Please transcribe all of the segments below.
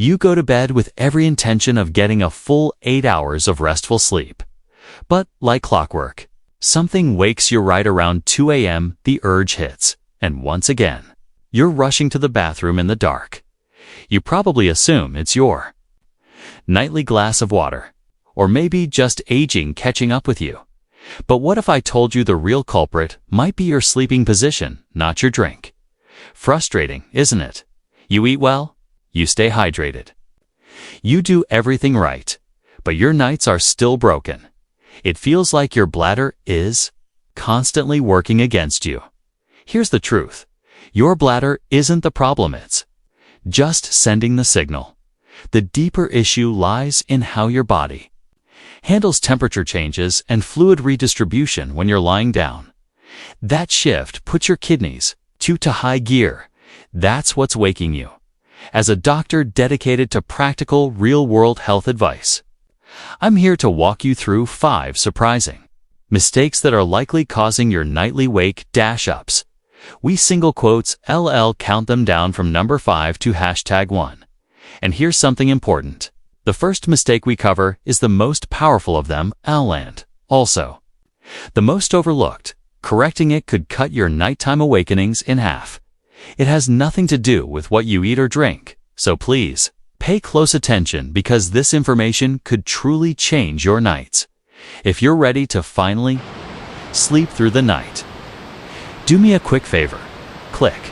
You go to bed with every intention of getting a full 8 hours of restful sleep. But like clockwork, something wakes you right around 2 a.m., the urge hits, and once again, you're rushing to the bathroom in the dark. You probably assume it's your nightly glass of water, or maybe just aging catching up with you. But what if I told you the real culprit might be your sleeping position, not your drink? Frustrating, isn't it? You eat well, you stay hydrated. You do everything right, but your nights are still broken. It feels like your bladder is constantly working against you. Here's the truth. Your bladder isn't the problem, it's just sending the signal. The deeper issue lies in how your body handles temperature changes and fluid redistribution when you're lying down. That shift puts your kidneys to high gear. That's what's waking you. As a doctor dedicated to practical, real-world health advice, I'm here to walk you through 5 surprising mistakes that are likely causing your nightly wake dash-ups. We single quotes LL count them down from number 5 to #1. And here's something important. The first mistake we cover is the most powerful of them, and also the most overlooked. Correcting it could cut your nighttime awakenings in half. It has nothing to do with what you eat or drink, so please pay close attention because this information could truly change your nights. If you're ready to finally sleep through the night, do me a quick favor. Click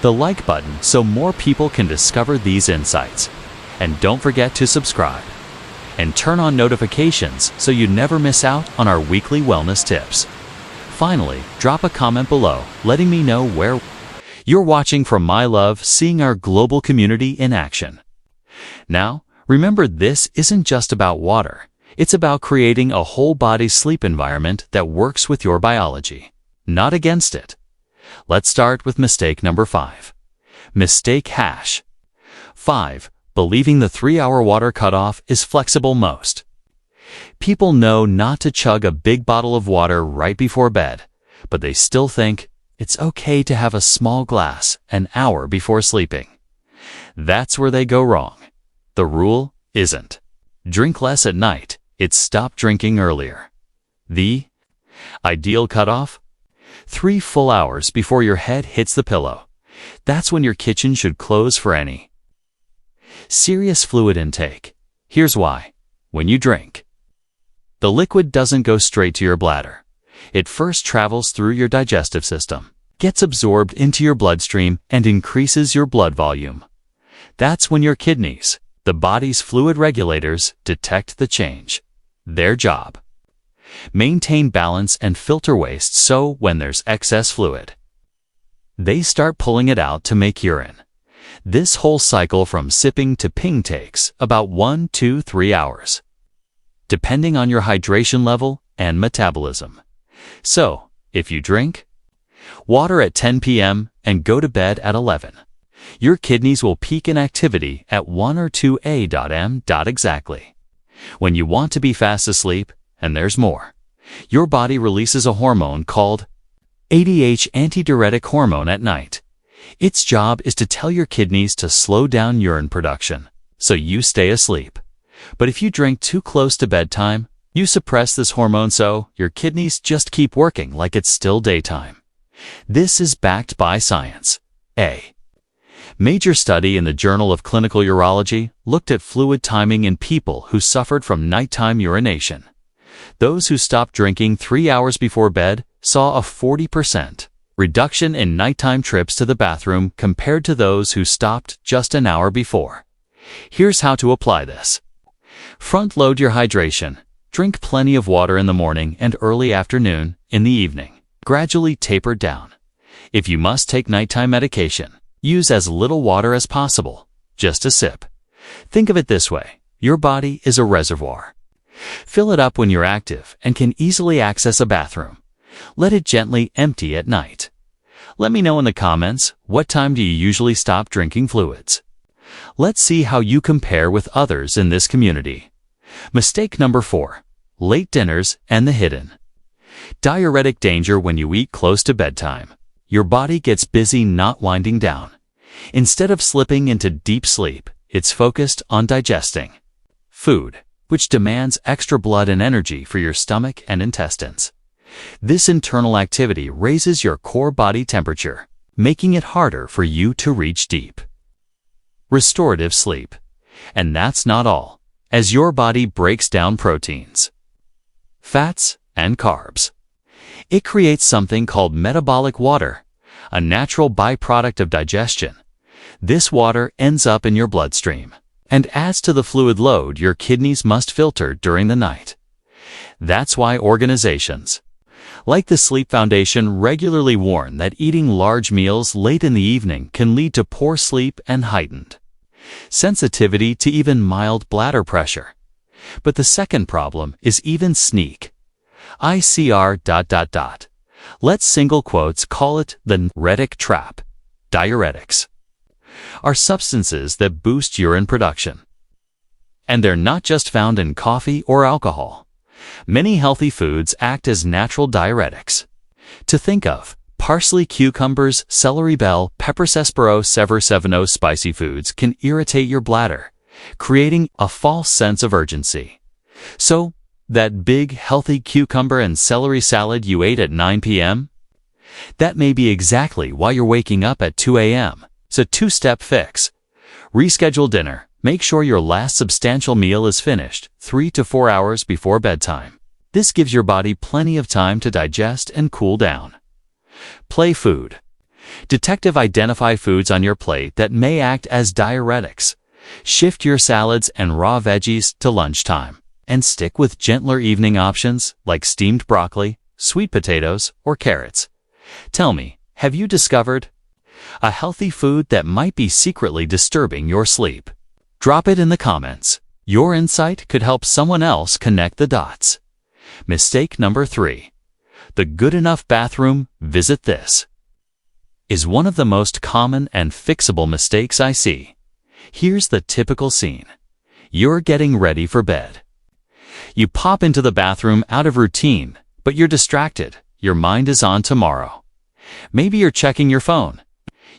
the like button so more people can discover these insights. And don't forget to subscribe and turn on notifications so you never miss out on our weekly wellness tips. Finally, drop a comment below letting me know where you're watching from. My love seeing our global community in action. Now, remember, this isn't just about water. It's about creating a whole body sleep environment that works with your biology, not against it. Let's start with mistake number 5. Mistake #5. Believing the 3-hour water cutoff is flexible. Most people know not to chug a big bottle of water right before bed, but they still think it's okay to have a small glass an hour before sleeping. That's where they go wrong. The rule isn't drink less at night, it's stop drinking earlier. The ideal cutoff? 3 full hours before your head hits the pillow. That's when your kitchen should close for any serious fluid intake. Here's why. When you drink, the liquid doesn't go straight to your bladder. It first travels through your digestive system, gets absorbed into your bloodstream, and increases your blood volume. That's when your kidneys, the body's fluid regulators, detect the change. Their job: maintain balance and filter waste so when there's excess fluid, they start pulling it out to make urine. This whole cycle from sipping to peeing takes about 1 to 3 hours, depending on your hydration level and metabolism. So, if you drink water at 10 p.m. and go to bed at 11, your kidneys will peak in activity at 1 or 2 a.m. exactly when you want to be fast asleep. And there's more. Your body releases a hormone called ADH, antidiuretic hormone, at night. Its job is to tell your kidneys to slow down urine production, so you stay asleep. But if you drink too close to bedtime, you suppress this hormone so your kidneys just keep working like it's still daytime. This is backed by science. A major study in the Journal of Clinical Urology looked at fluid timing in people who suffered from nighttime urination. Those who stopped drinking 3 hours before bed saw a 40% reduction in nighttime trips to the bathroom compared to those who stopped just an hour before. Here's how to apply this. Front-load your hydration. Drink plenty of water in the morning and early afternoon. In the evening, gradually taper down. If you must take nighttime medication, use as little water as possible, just a sip. Think of it this way. Your body is a reservoir. Fill it up when you're active and can easily access a bathroom. Let it gently empty at night. Let me know in the comments, what time do you usually stop drinking fluids? Let's see how you compare with others in this community. Mistake number 4. Late dinners and the hidden diuretic danger. When you eat close to bedtime, your body gets busy not winding down. Instead of slipping into deep sleep, it's focused on digesting food, which demands extra blood and energy for your stomach and intestines. This internal activity raises your core body temperature, making it harder for you to reach deep, restorative sleep. And that's not all. As your body breaks down proteins, fats, and carbs, it creates something called metabolic water, a natural byproduct of digestion. This water ends up in your bloodstream and adds to the fluid load your kidneys must filter during the night. That's why organizations like the Sleep Foundation regularly warn that eating large meals late in the evening can lead to poor sleep and heightened sensitivity to even mild bladder pressure. But the second problem is even sneak. ICR ... Let's single quotes call it the diuretic trap. Diuretics are substances that boost urine production. And they're not just found in coffee or alcohol. Many healthy foods act as natural diuretics. To think of, parsley, cucumbers, celery bell, pepper, sarsaparilla, sever, spicy foods can irritate your bladder, creating a false sense of urgency. So, that big, healthy cucumber and celery salad you ate at 9 p.m.? That may be exactly why you're waking up at 2 a.m. It's a two-step fix. Reschedule dinner. Make sure your last substantial meal is finished 3 to 4 hours before bedtime. This gives your body plenty of time to digest and cool down. Play food. Detective identify foods on your plate that may act as diuretics. Shift your salads and raw veggies to lunchtime, and stick with gentler evening options like steamed broccoli, sweet potatoes, or carrots. Tell me, have you discovered a healthy food that might be secretly disturbing your sleep? Drop it in the comments. Your insight could help someone else connect the dots. Mistake number 3. The good enough bathroom, visit this, is one of the most common and fixable mistakes I see. Here's the typical scene. You're getting ready for bed. You pop into the bathroom out of routine, but you're distracted. Your mind is on tomorrow. Maybe you're checking your phone.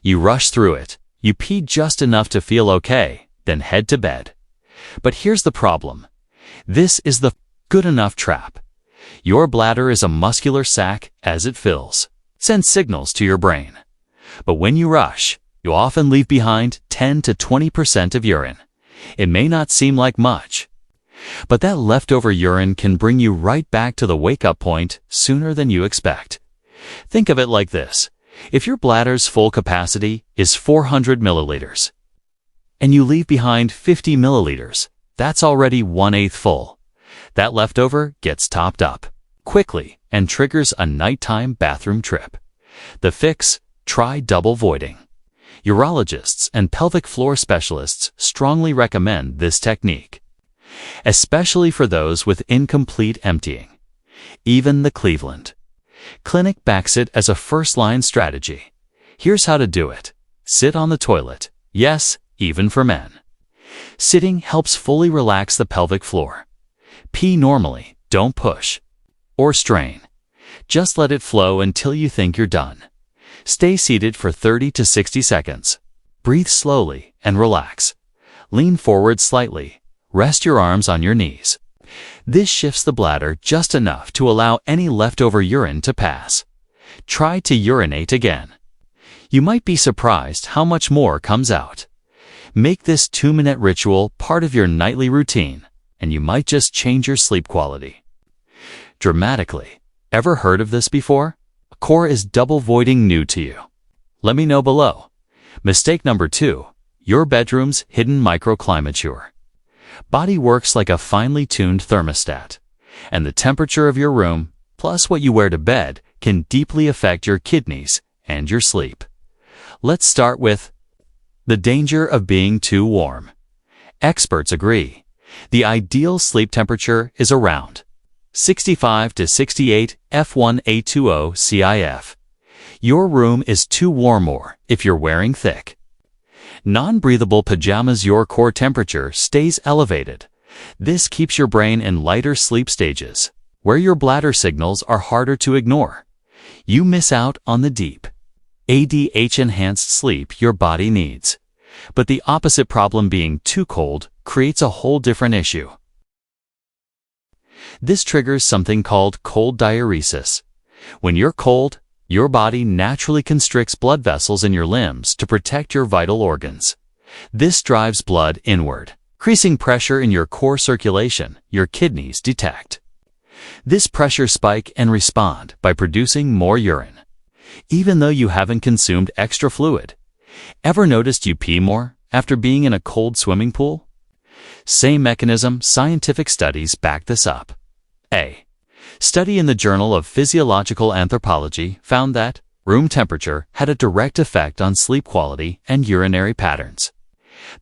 You rush through it. You pee just enough to feel okay, then head to bed. But here's the problem. This is the good enough trap. Your bladder is a muscular sac. As it fills, sends signals to your brain. But when you rush, you often leave behind 10 to 20% of urine. It may not seem like much, but that leftover urine can bring you right back to the wake-up point sooner than you expect. Think of it like this. If your bladder's full capacity is 400 milliliters, and you leave behind 50 milliliters, that's already 1/8 full. That leftover gets topped up quickly and triggers a nighttime bathroom trip. The fix? Try double voiding. Urologists and pelvic floor specialists strongly recommend this technique, especially for those with incomplete emptying. Even the Cleveland Clinic backs it as a first-line strategy. Here's how to do it. Sit on the toilet. Yes, even for men. Sitting helps fully relax the pelvic floor. Pee normally, don't push or strain. Just let it flow until you think you're done. Stay seated for 30 to 60 seconds. Breathe slowly and relax. Lean forward slightly. Rest your arms on your knees. This shifts the bladder just enough to allow any leftover urine to pass. Try to urinate again. You might be surprised how much more comes out. Make this 2-minute ritual part of your nightly routine, and you might just change your sleep quality dramatically. Ever heard of this before? Core is double voiding new to you? Let me know below. Mistake number 2. Your bedroom's hidden microclimature. Body works like a finely tuned thermostat, and the temperature of your room, plus what you wear to bed, can deeply affect your kidneys and your sleep. Let's start with the danger of being too warm. Experts agree. The ideal sleep temperature is around 65 to 68 F1A20 CIF. Your room is too warm, or if you're wearing thick, non-breathable pajamas, your core temperature stays elevated. This keeps your brain in lighter sleep stages, where your bladder signals are harder to ignore. You miss out on the deep, ADH-enhanced sleep your body needs. But the opposite problem, being too cold, creates a whole different issue. This triggers something called cold diuresis. When you're cold, your body naturally constricts blood vessels in your limbs to protect your vital organs. This drives blood inward, increasing pressure in your core circulation. Your kidneys detect this pressure spike and respond by producing more urine, even though you haven't consumed extra fluid. Ever noticed you pee more after being in a cold swimming pool? Same mechanism. Scientific studies back this up. A study in the Journal of Physiological Anthropology found that room temperature had a direct effect on sleep quality and urinary patterns.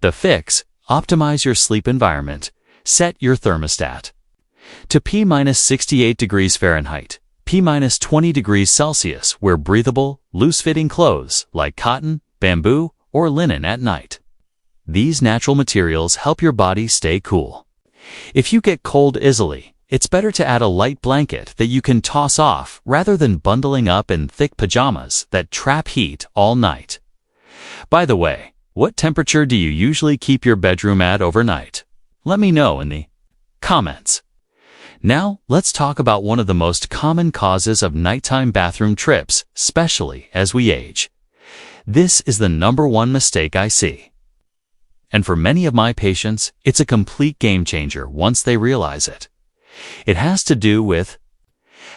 The fix: optimize your sleep environment. Set your thermostat to P-68 degrees Fahrenheit, P-20 degrees Celsius. Wear breathable, loose-fitting clothes like cotton, bamboo, or linen at night. These natural materials help your body stay cool. If you get cold easily, it's better to add a light blanket that you can toss off rather than bundling up in thick pajamas that trap heat all night. By the way, what temperature do you usually keep your bedroom at overnight? Let me know in the comments. Now, let's talk about one of the most common causes of nighttime bathroom trips, especially as we age. This is the #1 mistake I see. And for many of my patients, it's a complete game changer once they realize it. It has to do with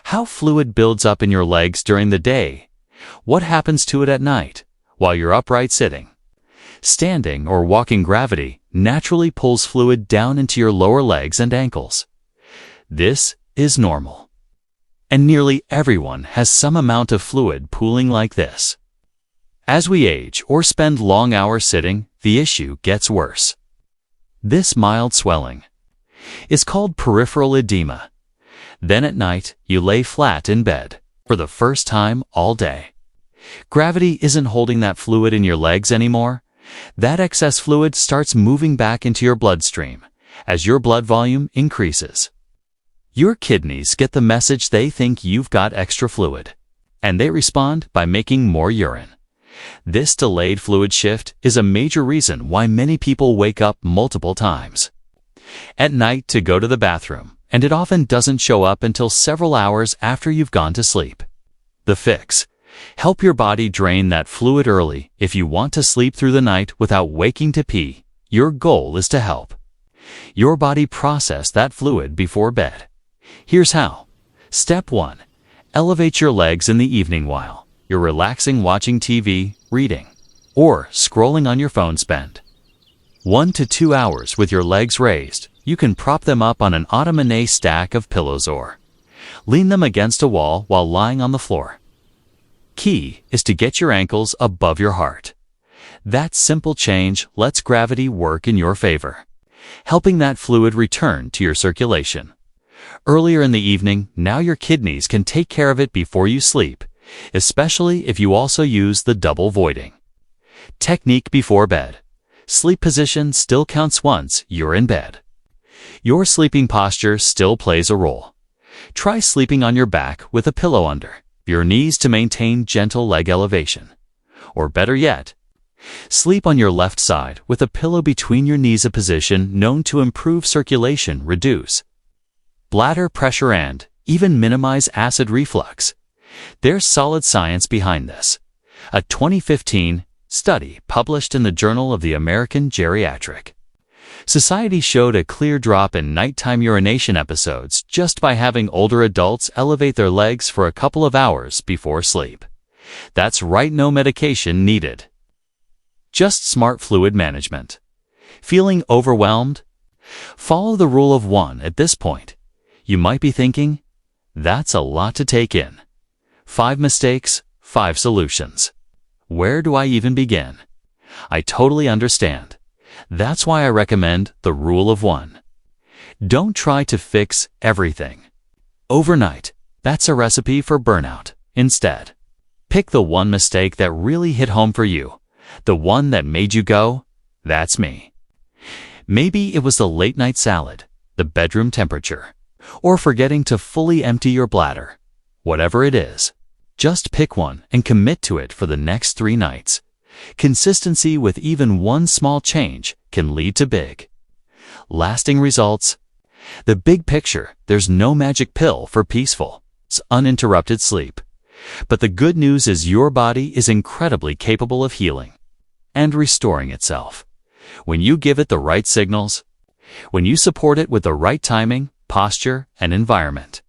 how fluid builds up in your legs during the day, what happens to it at night, while you're upright sitting. Standing or walking, gravity naturally pulls fluid down into your lower legs and ankles. This is normal. And nearly everyone has some amount of fluid pooling like this. As we age or spend long hours sitting, the issue gets worse. This mild swelling is called peripheral edema. Then at night, you lay flat in bed for the first time all day. Gravity isn't holding that fluid in your legs anymore. That excess fluid starts moving back into your bloodstream as your blood volume increases. Your kidneys get the message. They think you've got extra fluid, and they respond by making more urine. This delayed fluid shift is a major reason why many people wake up multiple times at night to go to the bathroom, and it often doesn't show up until several hours after you've gone to sleep. The fix: help your body drain that fluid early. If you want to sleep through the night without waking to pee, your goal is to help your body process that fluid before bed. Here's how. Step 1. Elevate your legs in the evening while you're relaxing, watching TV, reading, or scrolling on your phone. Spend 1 to 2 hours with your legs raised. You can prop them up on an ottoman, stack of pillows, or lean them against a wall while lying on the floor. Key is to get your ankles above your heart. That simple change lets gravity work in your favor, helping that fluid return to your circulation. Earlier in the evening, now your kidneys can take care of it before you sleep, especially if you also use the double voiding technique before bed. Sleep position still counts once you're in bed. Your sleeping posture still plays a role. Try sleeping on your back with a pillow under your knees to maintain gentle leg elevation. Or better yet, sleep on your left side with a pillow between your knees, a position known to improve circulation, reduce bladder pressure, and even minimize acid reflux. There's solid science behind this. A 2015 study published in the Journal of the American Geriatric Society showed a clear drop in nighttime urination episodes just by having older adults elevate their legs for a couple of hours before sleep. That's right, no medication needed. Just smart fluid management. Feeling overwhelmed? Follow the rule of 1 at this point. You might be thinking, that's a lot to take in. 5 mistakes, 5 solutions. Where do I even begin? I totally understand. That's why I recommend the rule of 1. Don't try to fix everything overnight. That's a recipe for burnout. Instead, pick the one mistake that really hit home for you, the one that made you go, "That's me." Maybe it was the late-night salad, the bedroom temperature, or forgetting to fully empty your bladder. Whatever it is, Just pick one and commit to it for the next 3 nights. Consistency with even one small change can lead to big, lasting results. The big picture: there's no magic pill for peaceful, uninterrupted sleep. But the good news is your body is incredibly capable of healing and restoring itself. When you give it the right signals, when you support it with the right timing, posture, and environment,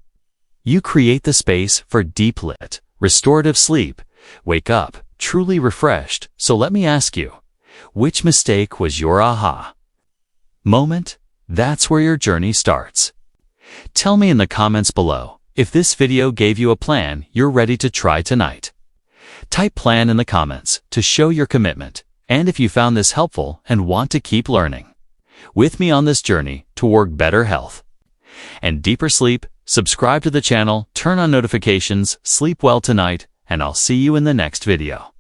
you create the space for deep lit, restorative sleep. Wake up truly refreshed. So let me ask you, which mistake was your aha moment? That's where your journey starts. Tell me in the comments below if this video gave you a plan you're ready to try tonight. Type plan in the comments to show your commitment, and if you found this helpful and want to keep learning with me on this journey toward better health and deeper sleep, subscribe to the channel, turn on notifications, sleep well tonight, and I'll see you in the next video.